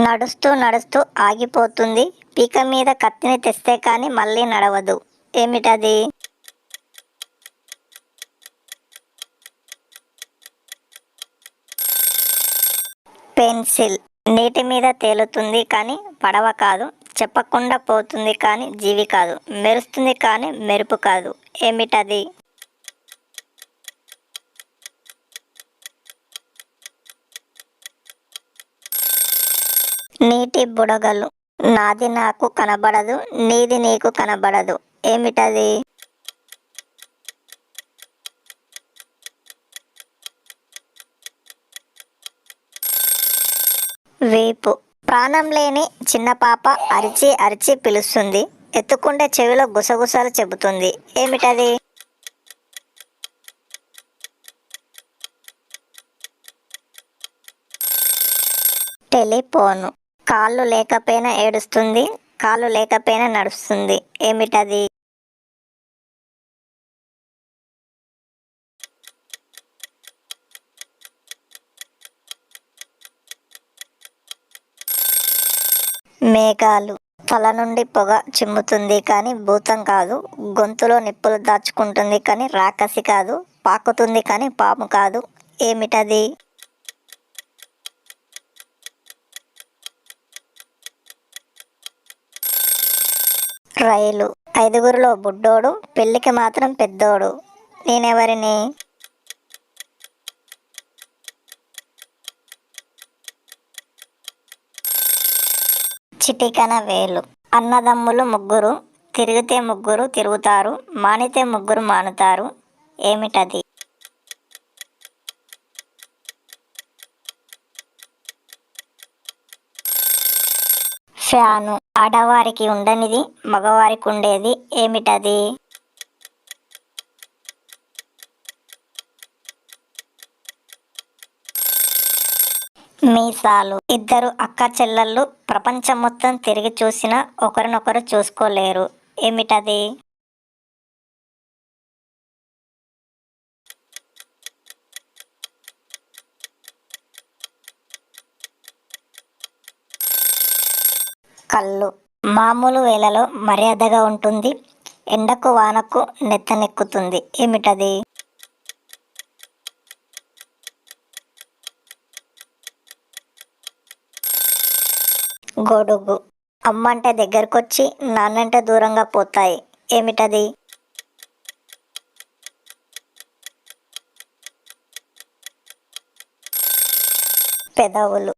నడుస్తూ నడుస్తూ ఆగిపోతుంది. పీక మీద కత్తిని తెస్తే కానీ మళ్ళీ నడవదు. ఏమిటది? పెన్సిల్. నీటి మీద తేలుతుంది కానీ పడవ కాదు. చెప్పకుండా పోతుంది కానీ జీవి కాదు. మెరుస్తుంది కానీ మెరుపు కాదు. ఏమిటది? నీటి బుడగలు. నాది నాకు కనబడదు, నీది నీకు కనబడదు. ఏమిటది? వీపు. ప్రాణం లేని చిన్న పాప అరిచి అరిచి పిలుస్తుంది. ఎత్తుకుంటే చెవిలో గుసగుసలు చెబుతుంది. ఏమిటది? టెలిఫోను. కాళ్ళు లేకపోయినా ఏడుస్తుంది, కాళ్ళు లేకపోయినా నడుస్తుంది. ఏమిటది? మేఘాలు. తల నుండి పొగ చిమ్ముతుంది కానీ భూతం కాదు. గొంతులో నిప్పులు దాచుకుంటుంది కానీ రాక్షసి కాదు. పాకుతుంది కానీ పాము కాదు. ఏమిటది? రైలు. ఐదుగురిలో బుడ్డోడు, పెళ్ళికి మాత్రం పెద్దోడు. నేనెవరిని? చిటికన వేలు. అన్నదమ్ములు ముగ్గురు, తిరిగితే ముగ్గురు తిరుగుతారు, మానితే ముగ్గురు మానుతారు. ఏమిటది? ఫ్యాను. ఆడవారికి ఉండనిది మగవారికి ఉండేది. ఏమిటది? మీసాలు. ఇద్దరు అక్క చెల్లెళ్ళు ప్రపంచం మొత్తం తిరిగి చూసినా ఒకరినొకరు చూసుకోలేరు. ఏమిటది? కళ్ళు. మామూలు వేళలో మర్యాదగా ఉంటుంది, ఎండకు వానకు నెత్తనెక్కుతుంది. ఏమిటది? గొడుగు. అమ్మంటే దగ్గరకొచ్చి నాన్నంటే దూరంగా పోతాయి. ఏమిటది? పెదవులు.